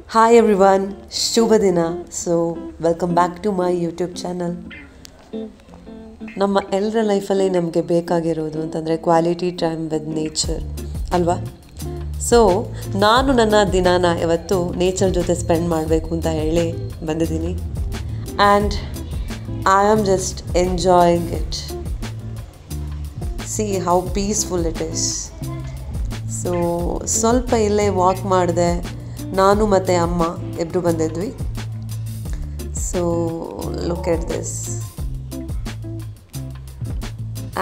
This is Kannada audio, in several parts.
Hi everyone, Shubhadina. So, welcome back to my YouTube channel. ನಮ್ಮ ಎಲ್ಲರ ಲೈಫಲ್ಲಿ ನಮಗೆ ಬೇಕಾಗಿರೋದು ಅಂತಂದರೆ ಕ್ವಾಲಿಟಿ ಟೈಮ್ ವಿತ್ ನೇಚರ್ ಅಲ್ವಾ. ಸೊ ನಾನು ನನ್ನ ದಿನಾನ ಇವತ್ತು ನೇಚರ್ ಜೊತೆ ಸ್ಪೆಂಡ್ ಮಾಡಬೇಕು ಅಂತ ಹೇಳಿ ಬಂದಿದ್ದೀನಿ. And I am just enjoying it. C how peaceful it is. So ಸ್ವಲ್ಪ ಇಲ್ಲೇ ವಾಕ್ ಮಾಡಿದೆ. ನಾನು ಮತ್ತು ಅಮ್ಮ ಇಬ್ಬರು ಬಂದಿದ್ವಿ. So look at this.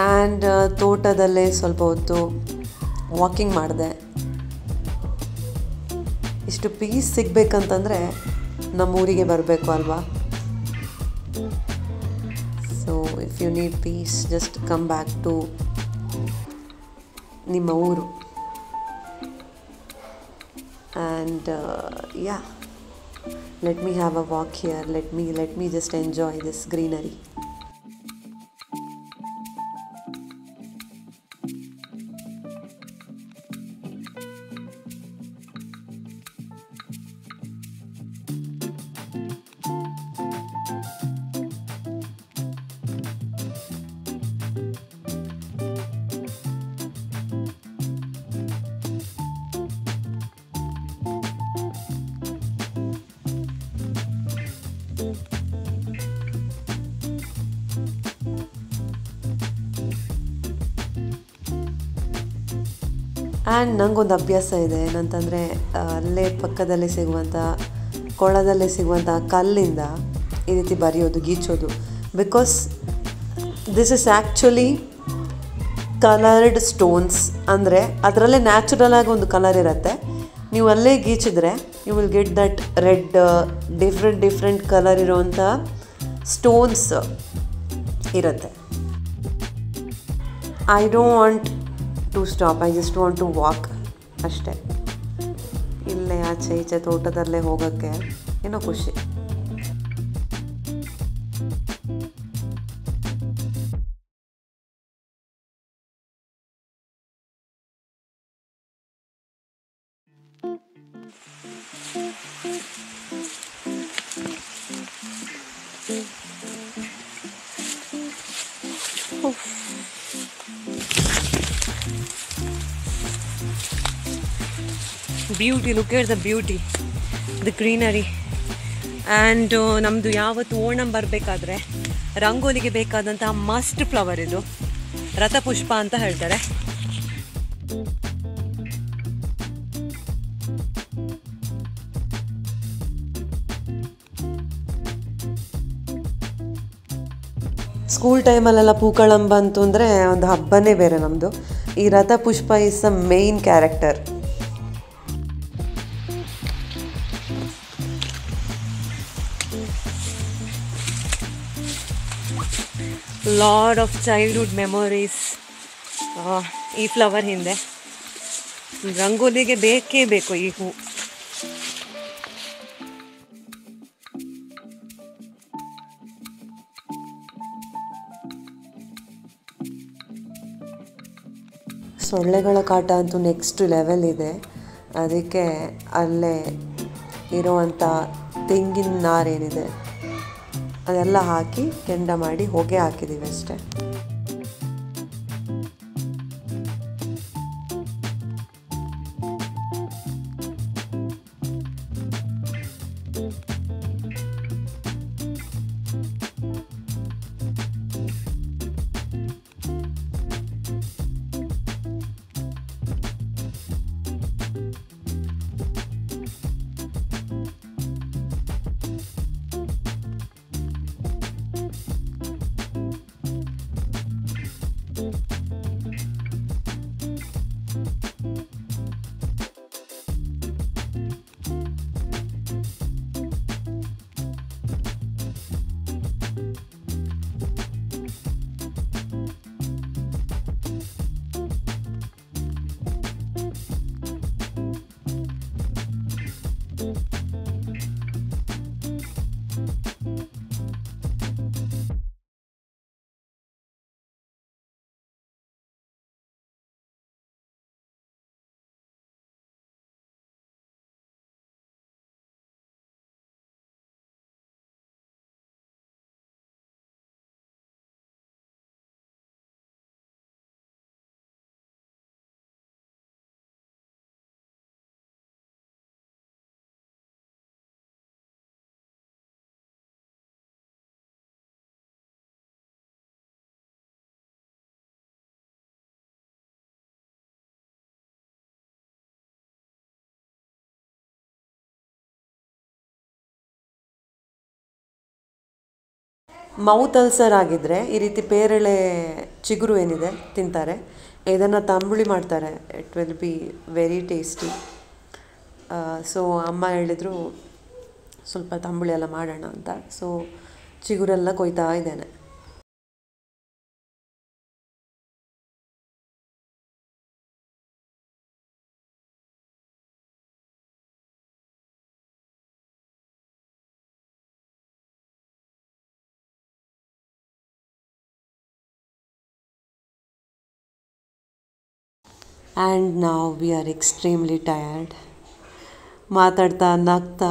And ತೋಟದಲ್ಲೇ ಸ್ವಲ್ಪ ಹೊತ್ತು ವಾಕಿಂಗ್ ಮಾಡಿದೆ. ಇಷ್ಟು ಪೀಸ್ ಸಿಗಬೇಕಂತಂದರೆ ನಮ್ಮೂರಿಗೆ ಬರಬೇಕು ಅಲ್ವಾ. So if you need peace just come back to ನಿಮ್ಮ ಊರು. And yeah, let me have a walk here. Let me just enjoy this greenery. And ನನಗೊಂದು ಅಭ್ಯಾಸ ಇದೆ. ಏನಂತಂದರೆ ಅಲ್ಲೇ ಪಕ್ಕದಲ್ಲೇ ಸಿಗುವಂಥ ಕೊಳದಲ್ಲೇ ಸಿಗುವಂಥ ಕಲ್ಲಿಂದ ಈ ರೀತಿ ಬರೆಯೋದು, ಗೀಚೋದು. Because this is actually coloured stones. ಅಂದರೆ ಅದರಲ್ಲೇ ನ್ಯಾಚುರಲ್ ಆಗಿ ಒಂದು ಕಲರ್ ಇರುತ್ತೆ. ನೀವು ಅಲ್ಲೇ ಗೀಚಿದ್ರೆ you will get that red, different colour ಇರೋವಂಥ ಸ್ಟೋನ್ಸ್ ಇರುತ್ತೆ. I don't want to stop. I just want to walk ಅಷ್ಟೇ. ಇಲ್ಲೇ ಆಚೆ ಈಚೆ ತೋಟದಲ್ಲೇ ಹೋಗೋಕ್ಕೆ ಏನೋ ಖುಷಿ. Beauty, look at the beauty, the greenery. And ನಮ್ಮದು ಯಾವತ್ತು ಓಣಂ ಬರಬೇಕಾದ್ರೆ ರಂಗೋಲಿಗೆ ಬೇಕಾದಂತಹ ಮಸ್ಟ್ ಫ್ಲವರ್ ಇದು ರಥಪುಷ್ಪ ಅಂತ ಹೇಳ್ತಾರೆ. ಸ್ಕೂಲ್ ಟೈಮಲ್ಲೆಲ್ಲ ಪೂಕಳಂ ಬಂತು ಅಂದರೆ ಒಂದು ಹಬ್ಬನೇ ಬೇರೆ ನಮ್ಮದು. ಈ ರಥಪುಷ್ಪ is a main character. Lot of childhood memories ಈ ಫ್ಲವರ್ ಹಿಂದೆ. ರಂಗೋಲಿಗೆ ಬೇಕೇ ಬೇಕು ಈ ಹೂ. ಸೊಳ್ಳೆಗಳ ಕಾಟ ಅಂತೂ ನೆಕ್ಸ್ಟ್ ಲೆವೆಲ್ ಇದೆ. ಅದಕ್ಕೆ ಅಲ್ಲೇ ಇರುವಂಥ ತೆಂಗಿನ ನಾರೇನಿದೆ ಅದೆಲ್ಲ ಹಾಕಿ ಕೆಂಡ ಮಾಡಿ ಹೊಗೆ ಹಾಕಿದ್ದೀವಿ ಅಷ್ಟೇ. ಮೌತ್ ಅಲ್ಸರ್ ಆಗಿದ್ದರೆ ಈ ರೀತಿ ಪೇರಳೆ ಚಿಗುರು ಏನಿದೆ ತಿಂತಾರೆ. ಇದನ್ನು ತಂಬುಳಿ ಮಾಡ್ತಾರೆ. It will be very tasty. So ಅಮ್ಮ ಹೇಳಿದರು ಸ್ವಲ್ಪ ತಂಬುಳಿ ಎಲ್ಲ ಮಾಡೋಣ ಅಂತ. ಸೊ ಚಿಗುರೆಲ್ಲ ಕೊಯ್ತಾ ಇದ್ದೇನೆ. ಆ್ಯಂಡ್ ನಾವು ವಿ ಆರ್ ಎಕ್ಸ್ಟ್ರೀಮ್ಲಿ ಟಯರ್ಡ್. ಮಾತಾಡ್ತಾ ನಗ್ತಾ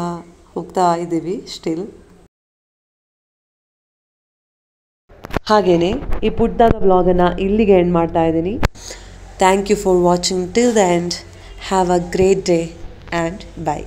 ಹೋಗ್ತಾ ಇದ್ದೀವಿ ಸ್ಟಿಲ್. ಹಾಗೆಯೇ ಈ ಪುಟ್ಟದಾದ ವ್ಲಾಗನ್ನು ಇಲ್ಲಿಗೆ ಎಂಡ್ ಮಾಡ್ತಾ ಇದ್ದೀನಿ. Thank you for watching till the end. Have a great day and by.